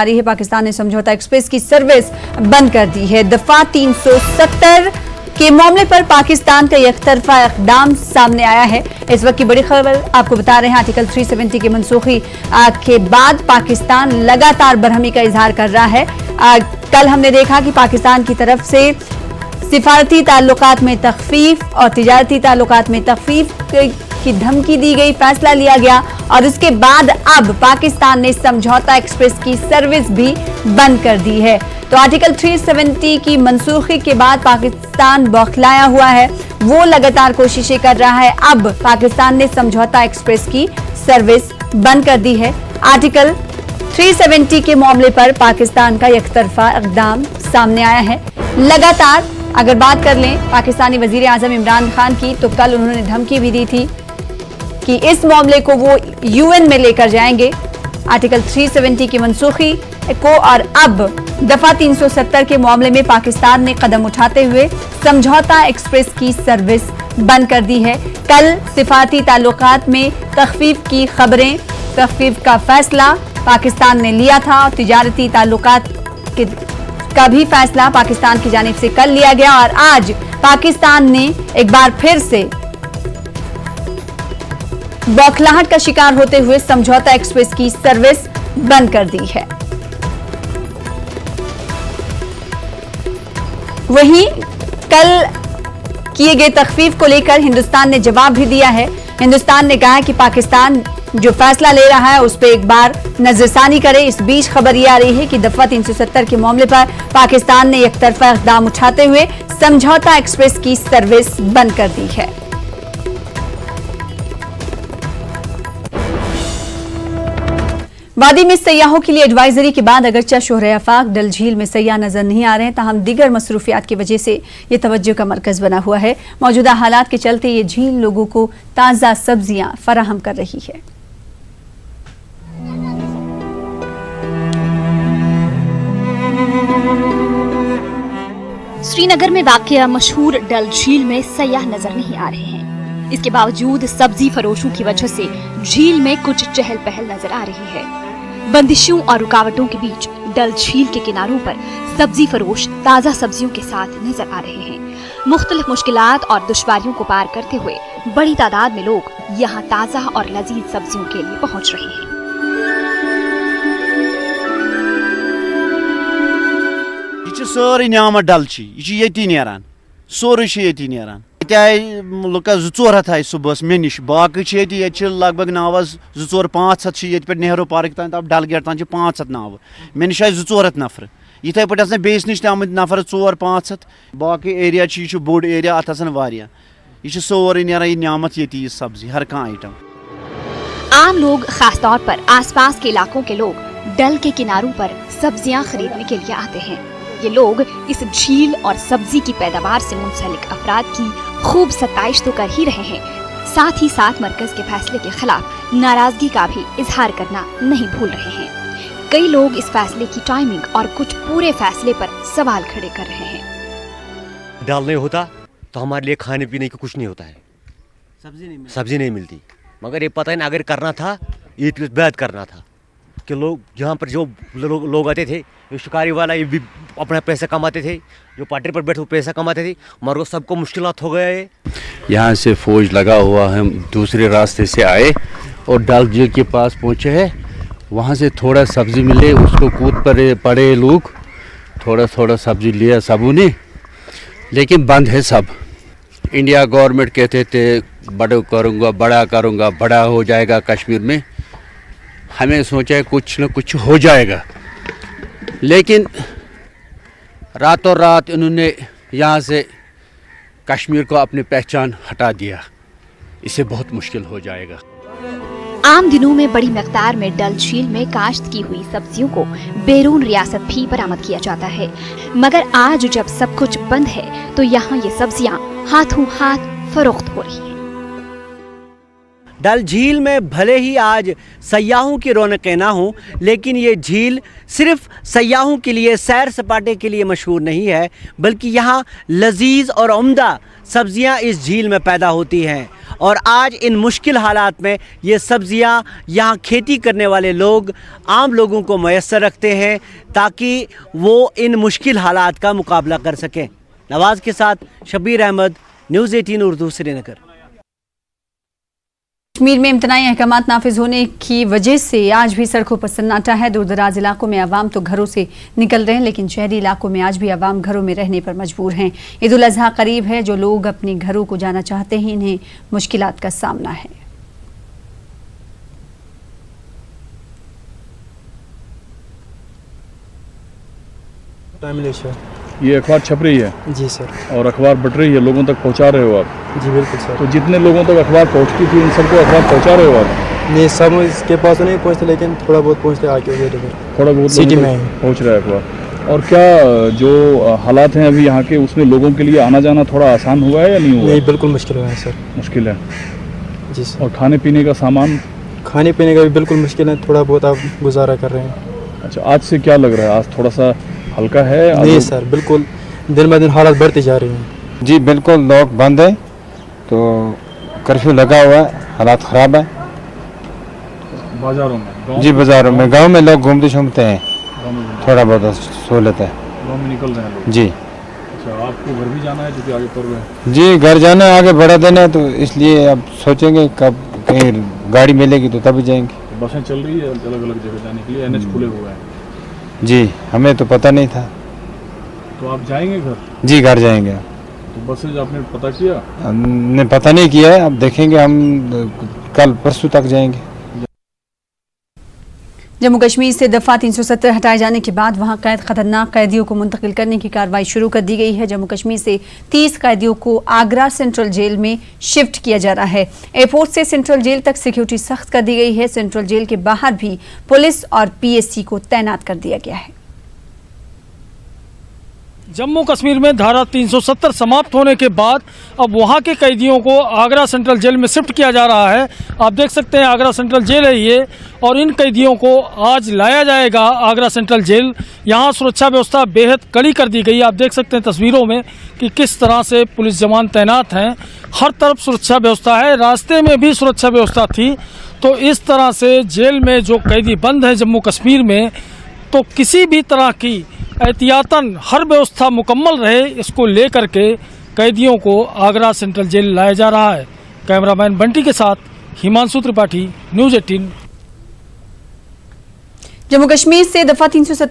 रही है। पाकिस्तान ने समझौता एक्सप्रेस की सर्विस बंद कर दी है। दफा 370 के मामले पर पाकिस्तान का एकतरफा इकदाम सामने आया है। इस वक्त की बड़ी खबर आपको बता रहे हैं। आर्टिकल 370 की मनसूखी के बाद पाकिस्तान लगातार बरहमी का इजहार कर रहा है। कल हमने देखा कि पाकिस्तान की तरफ से सिफारती ताल्लुकात में तखफीफ और तिजारती ताल्लुकात में तखफीफ की धमकी दी गई, फैसला लिया गया और उसके बाद अब पाकिस्तान ने समझौता एक्सप्रेस की सर्विस भी बंद कर दी है। तो आर्टिकल 370 की मनसूखी के बाद पाकिस्तान बौखलाया हुआ है, वो लगातार कोशिशें कर रहा है। अब पाकिस्तान ने समझौता एक्सप्रेस की सर्विस बंद कर दी है। आर्टिकल 370 के मामले पर पाकिस्तान का एकतरफा इकदाम सामने आया है। लगातार अगर बात कर लें पाकिस्तानी वजीर आजम इमरान खान की, तो कल उन्होंने धमकी भी दी थी कि इस मामले को वो यूएन में लेकर जाएंगे, आर्टिकल 370 की मनसूखी को। और अब दफा 370 के मामले में पाकिस्तान ने कदम उठाते हुए समझौता एक्सप्रेस की सर्विस बंद कर दी है। कल सिफारती ताल्लुकात में तखफीफ की खबरें, तखफीफ का फैसला पाकिस्तान ने लिया था और तिजारती ताल्लुकात का भी फैसला पाकिस्तान की जानिब से कल लिया गया। और आज पाकिस्तान ने एक बार फिर से बौखलाहट का शिकार होते हुए समझौता एक्सप्रेस की सर्विस बंद कर दी है। वहीं कल किए गए तखफीफ को लेकर हिंदुस्तान ने जवाब भी दिया है। हिंदुस्तान ने कहा है कि पाकिस्तान जो फैसला ले रहा है उस पर एक बार नजरसानी करे। इस बीच खबर यह आ रही है कि दफा 370 के मामले पर पाकिस्तान ने एकतरफा इक़दाम उठाते हुए समझौता एक्सप्रेस की सर्विस बंद कर दी है। वादी में सयाहों के लिए एडवाइजरी के बाद अगरचे शोहरे आफाक डल झील में सयाह नजर नहीं आ रहे हैं, ताहम दीगर मसरूफियात की वजह से ये तवज्जो का मरकज बना हुआ है। मौजूदा हालात के चलते ये झील लोगों को ताज़ा सब्जियां फराहम कर रही है। श्रीनगर में वाक़या मशहूर डल झील में सयाह नजर नहीं आ रहे हैं। इसके बावजूद सब्जी फरोशों की वजह से झील में कुछ चहल पहल नजर आ रही है। बंदिशों और रुकावटों के बीच डल झील के किनारों पर सब्जी फरोश ताज़ा सब्जियों के साथ नजर आ रहे हैं। मुख्तलिफ मुश्किलात और दुश्वारियों को पार करते हुए बड़ी तादाद में लोग यहाँ ताज़ा और लजीज सब्जियों के लिए पहुँच रहे हैं। सारी न्यामत डल ये नेरान सोरे ये नेरान लुक 2-4 हथ आए सुबह मे नश बाकी लगभग नाव 2-4-5 ये पे नेहरू पार्क तान तब डल गेट तान 500 नाव मे नश आए 2-4 हथ नफर इथे पे बेस नश आमत नफर 4-5 हथ बाकी एरिया बोड़ एरिया अत यह सोरे नेरान यह न्यामत ये सब्जी हर कह आइटम। आम लोग, खास तौर पर आसपास के इलाकों के लोग डल के किनारों पर सब्जियां खरीदने के लिए आते हैं। ये लोग इस झील और सब्जी की पैदावार से मुंसलिक अफराद की खूब सताइश तो कर ही रहे हैं, साथ ही साथ मरकज के फैसले के खिलाफ नाराजगी का भी इजहार करना नहीं भूल रहे हैं। कई लोग इस फैसले की टाइमिंग और कुछ पूरे फैसले पर सवाल खड़े कर रहे हैं। डल नहीं होता तो हमारे लिए खाने पीने की कुछ नहीं होता है, सब्जी नहीं मिलती। मगर ये पता नहीं, अगर करना था ईद के बाद करना था कि लोग यहाँ पर जो लोग आते थे, जो शिकारी वाला ये भी अपना पैसा कमाते थे, जो पार्टी पर बैठे पैसा कमाते थे, मगर सबको मुश्किलात हो गए। यहाँ से फौज लगा हुआ है, हम दूसरे रास्ते से आए और डल झील के पास पहुँचे हैं। वहाँ से थोड़ा सब्ज़ी मिले, उसको कूद पड़े लोग, थोड़ा सब्ज़ी लिया सबों ने, लेकिन बंद है सब। इंडिया गवर्नमेंट कहते थे बड़ा करूँगा, बड़ा हो जाएगा कश्मीर में। हमें सोचा कुछ न कुछ हो जाएगा, लेकिन रातों रात इन्होंने यहाँ से कश्मीर को अपनी पहचान हटा दिया। इसे बहुत मुश्किल हो जाएगा। आम दिनों में बड़ी मकदार में डल झील में काश्त की हुई सब्जियों को बैरून रियासत भी बरामद किया जाता है, मगर आज जब सब कुछ बंद है तो यहाँ ये सब्जियाँ हाथों हाथ फरोख्त हो रही हैं। डल झील में भले ही आज सयाहों की रौनकें ना हों, लेकिन ये झील सिर्फ सयाहों के लिए, सैर सपाटे के लिए मशहूर नहीं है, बल्कि यहाँ लजीज और उम्दा सब्जियाँ इस झील में पैदा होती हैं और आज इन मुश्किल हालात में ये सब्ज़ियाँ यहाँ खेती करने वाले लोग आम लोगों को मैसर रखते हैं ताकि वो इन मुश्किल हालात का मुकाबला कर सकें। नवाज़ के साथ शबीर अहमद, न्यूज़ 18 उर्दू, श्रीनगर। कश्मीर में इम्तनाई अहकामात नाफिज होने की वजह से आज भी सड़कों पर सन्नाटा है। दूर दराज इलाकों में आवाम तो घरों से निकल रहे हैं, लेकिन शहरी इलाकों में आज भी आवाम घरों में रहने पर मजबूर हैं। ईद उल अजहा करीब है। जो लोग अपने घरों को जाना चाहते हैं, इन्हें मुश्किलात का सामना है। ये अखबार छप रही है जी सर। और अखबार बट रही है, लोगों तक पहुंचा रहे हो आप? जी बिल्कुल सर। तो जितने लोगों तक अखबार पहुंचती थी उन सबको अखबार पहुंचा रहे हो आप? नहीं, सब इसके पास तो नहीं पहुंचते, लेकिन थोड़ा बहुत पहुंचते आके थोड़ा बहुत सिटी लोगों में तक पहुंच रहा है अखबार। और क्या जो हालात हैं अभी यहाँ के, उसमें लोगों के लिए आना जाना थोड़ा आसान हुआ है या नहीं हुआ? नहीं, बिल्कुल मुश्किल हुआ है सर। मुश्किल है जी सर। और खाने पीने का सामान? खाने पीने का भी बिल्कुल मुश्किल है, थोड़ा बहुत आप गुजारा कर रहे हैं। अच्छा, आज से क्या लग रहा है? आज थोड़ा सा हल्का है? नहीं सर, बिल्कुल दिन ब दिन हालात बढ़ती जा रही हैं। जी बिल्कुल, लॉक बंद है, तो कर्फ्यू लगा हुआ है, हालात ख़राब है बाजारों में? जी बाज़ारों में, गांव में लोग घूमते शूमते हैं, थोड़ा बहुत सहूलत है, गाँव में निकल रहे हैं लोग। जी। अच्छा, आपको घर भी जाना है क्योंकि आगे पर्व है? जी घर जाना है, आगे बढ़ा देना है, तो इसलिए अब सोचेंगे कब कहीं गाड़ी मिलेगी तो तभी जाएंगे। तो बसें चल रही है अलग अलग जगह जाने के लिए, NH खुले हुए हैं? जी, हमें तो पता नहीं था। तो आप जाएंगे घर? जी घर जाएंगे। तो बसेज आपने पता किया? हमने पता नहीं किया है, अब देखेंगे, हम कल परसों तक जाएंगे। जम्मू कश्मीर से दफ़ा 370 हटाए जाने के बाद वहां कैद खतरनाक कैदियों को मुंतकिल करने की कार्रवाई शुरू कर दी गई है। जम्मू कश्मीर से 30 कैदियों को आगरा सेंट्रल जेल में शिफ्ट किया जा रहा है। एयरपोर्ट से सेंट्रल जेल तक सिक्योरिटी सख्त कर दी गई है। सेंट्रल जेल के बाहर भी पुलिस और PSC को तैनात कर दिया गया है। जम्मू कश्मीर में धारा 370 समाप्त होने के बाद अब वहां के कैदियों को आगरा सेंट्रल जेल में शिफ्ट किया जा रहा है। आप देख सकते हैं आगरा सेंट्रल जेल है ये, और इन कैदियों को आज लाया जाएगा आगरा सेंट्रल जेल। यहाँ सुरक्षा व्यवस्था बेहद कड़ी कर दी गई। आप देख सकते हैं तस्वीरों में कि किस तरह से पुलिस जवान तैनात हैं, हर तरफ सुरक्षा व्यवस्था है, रास्ते में भी सुरक्षा व्यवस्था थी। तो इस तरह से जेल में जो कैदी बंद है जम्मू कश्मीर में, तो किसी भी तरह की एहतियातन हर व्यवस्था मुकम्मल रहे, इसको लेकर के कैदियों को आगरा सेंट्रल जेल लाया जा रहा है। कैमरामैन बंटी के साथ हिमांशु त्रिपाठी, न्यूज़ 18। जम्मू कश्मीर से दफ़ा 370